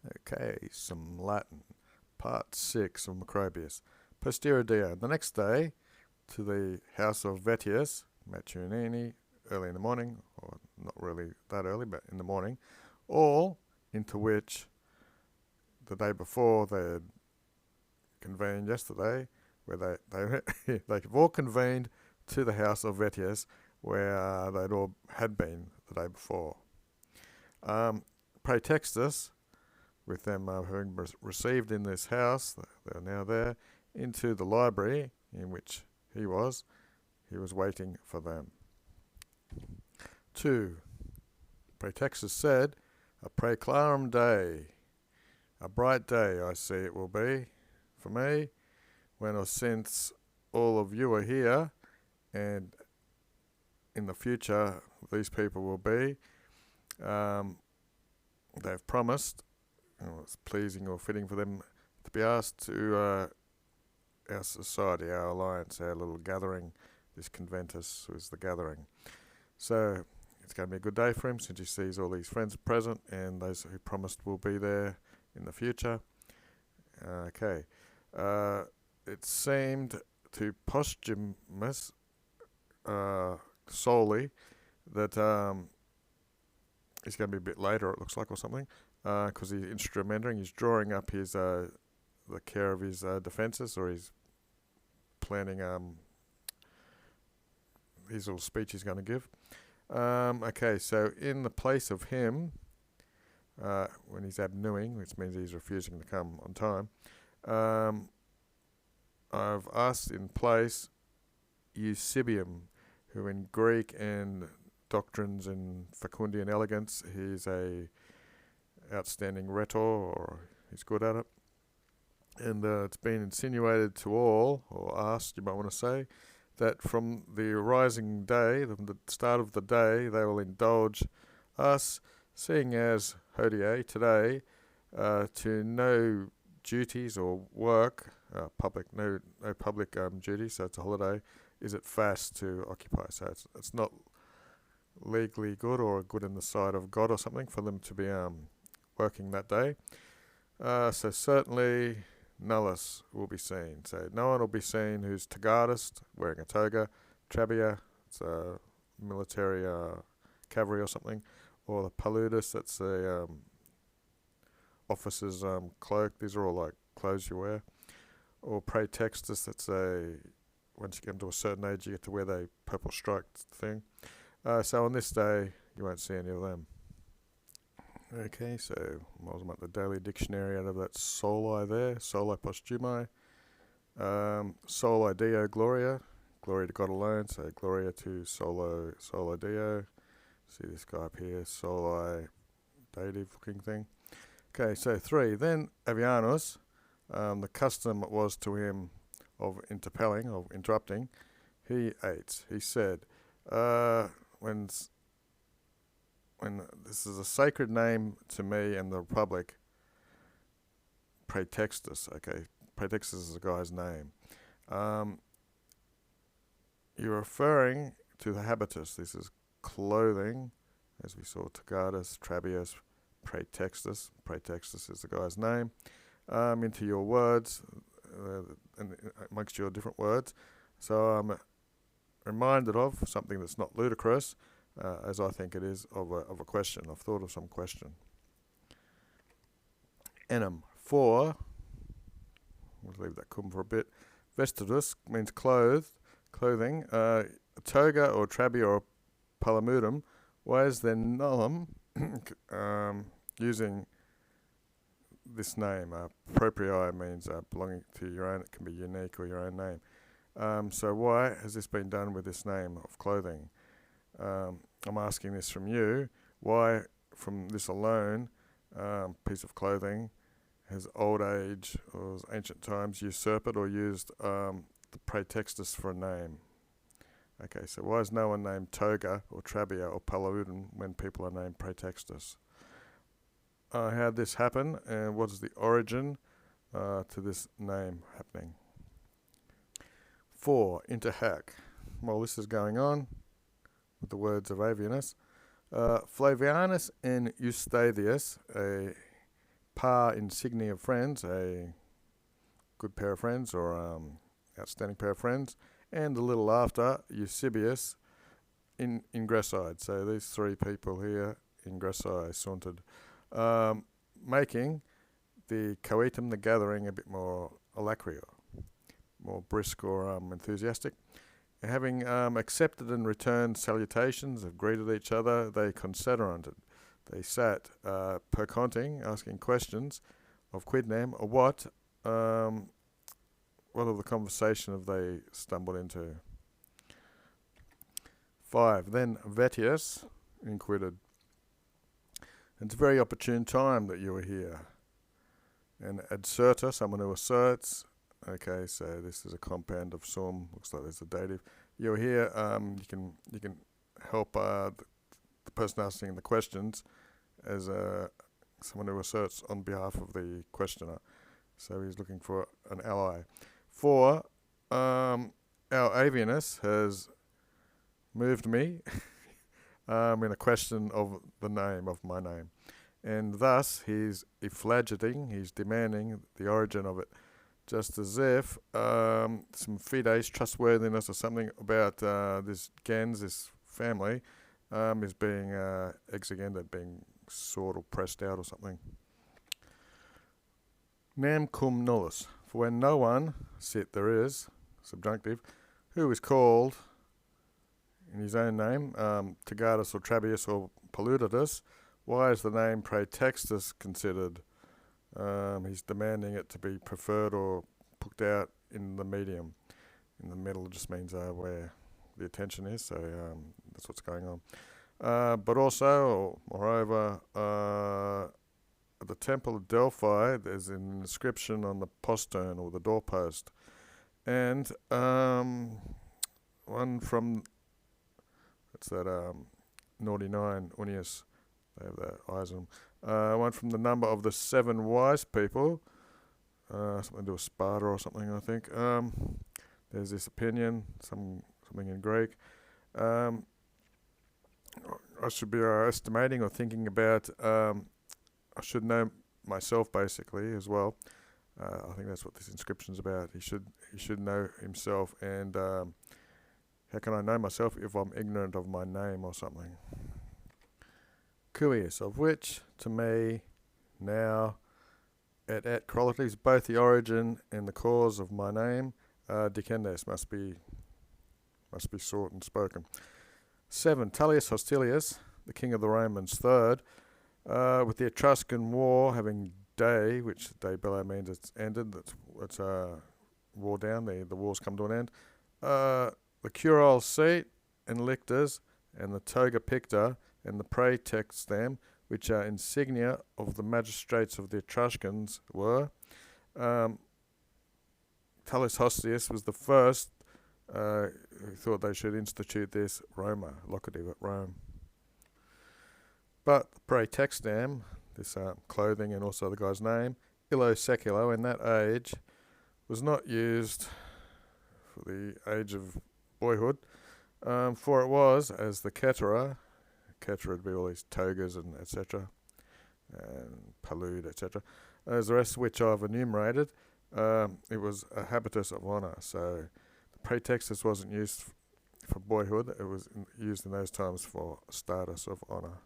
Okay, some Latin. Part 6 of Macrobius. Posterior dia. The next day, to the house of Vettius, Matunini, early in the morning, or not really that early, but in the morning, all into which the day before they had convened yesterday, where they've all convened to the house of Vettius, where they'd all had been the day before. Praetextus, with them having received in this house, they're now there, into the library in which he was waiting for them. 2. Praetextus said, a praeclarum day, a bright day I see it will be for me, when or since all of you are here, and in the future these people will be. They've promised, it's pleasing or fitting for them to be asked to our society, our alliance, our little gathering. This conventus was the gathering. So it's going to be a good day for him since he sees all these friends present and those who promised will be there in the future. Okay. It seemed to Posthumus solely that he's going to be a bit later, it looks like, or something, because he's instrumenting. He's drawing up his the care of his defences, or he's planning his little speech he's going to give. Okay, so in the place of him, when he's abnuing, which means he's refusing to come on time, I've asked in place Eusebium, who in Greek and doctrines and Facundian elegance, he's a outstanding rhetor, or he's good at it. And it's been insinuated to all, or asked, you might want to say, that from the rising day, from the start of the day, they will indulge us, seeing as hodie today, to no duties or work, no public duties, so it's a holiday. Is it fast to occupy? So it's not legally good or good in the sight of God or something for them to be working that day. So certainly nullus will be seen. So no one will be seen who's togardist, wearing a toga, trabea, it's a military cavalry or something, or the paludus, that's a officer's cloak. These are all like clothes you wear. Or praetextus, that's once you get into a certain age, you get to wear the purple striped thing. So on this day, you won't see any of them. Okay, so I was at the daily dictionary out of that soli there, soli postumi, soli deo gloria, glory to God alone, so gloria to solo deo. See this guy up here, soli dative looking thing. Okay, so 3. Then Avianus, the custom was to him of interrupting, he ate. He said, when this is a sacred name to me and the Republic, Praetextus, okay, Praetextus is the guy's name. You're referring to the habitus. This is clothing, as we saw, Togardus, Trabeus, Praetextus. Praetextus is the guy's name. Into your words, and amongst your different words. So I'm reminded of something that's not ludicrous, as I think it is, of a question. I've thought of some question. Enim. 4. We'll leave that cum for a bit. Vestidus means clothing. Toga or trabea or palamudum. Why is there nullum using this name? Proprii means belonging to your own. It can be unique or your own name. So why has this been done with this name of clothing? I'm asking this from you. Why, from this alone piece of clothing, has old age or ancient times usurped or used the praetextus for a name? Okay, so why is no one named toga or trabea or palamudum when people are named praetextus? How did this happen, and what is the origin to this name happening? 4. Inter hac. While this is going on, with the words of Avianus, Flavianus and Eustathius, a par insignia of friends, a good pair of friends or outstanding pair of friends, and a little after Eusebius in ingresside. So these three people here ingressi sauntered, making the coetum, the gathering, a bit more alacria, more brisk or enthusiastic. Having accepted and returned salutations, have greeted each other, they consideranted. They sat perconting, asking questions of quidnam, or what of the conversation have they stumbled into. 5. Then Vetius inquired, it's a very opportune time that you are here. And adserta, someone who asserts. Okay, so this is a compound of sum. Looks like there's a dative. You're here. You can help the person asking the questions as someone who asserts on behalf of the questioner. So he's looking for an ally. 4. Our avianus has moved me in a question of the name of my name, and thus he's efflageting. He's demanding the origin of it. Just as if some fides, trustworthiness or something about this gens, this family, is being exegended, being sought or pressed out or something. Nam cum nullus, for when no one, sit there is, subjunctive, who is called in his own name, Tagatus or Trabius or Paluditus, why is the name Praetextus considered? He's demanding it to be preferred or put out in the medium. In the middle just means where the attention is, so that's what's going on. But also, moreover, at the Temple of Delphi, there's an inscription on the postern or the doorpost, and one from, what's that, Naughty Nine, Unius, they have the eyes on them. One from the number of the 7 wise people, something to do with Sparta or something, I think. There's this opinion, something in Greek. I should be estimating or thinking about, I should know myself basically as well. I think that's what this inscription's about. He should know himself, and how can I know myself if I'm ignorant of my name or something? Cuius, of which, to me, now, at correlatives, both the origin and the cause of my name, decendes, must be sought and spoken. 7. Tullius Hostilius, the king of the Romans, 3rd, with the Etruscan war having day, which day below means it's ended, that's war down, the war's come to an end, the curule seat and lictors and the toga picta and the praetextam, which are insignia of the magistrates of the Etruscans, were. Tullius Hostilius was the first who thought they should institute this Roma, locative at Rome. But the praetextam, this clothing and also the guy's name, illo seculo, in that age, was not used for the age of boyhood, for it was, as the Ketera would be all these togas and etc., and palude, etc., as the rest of which I've enumerated, it was a habitus of honour. So the praetextus wasn't used for boyhood, it was used in those times for status of honour.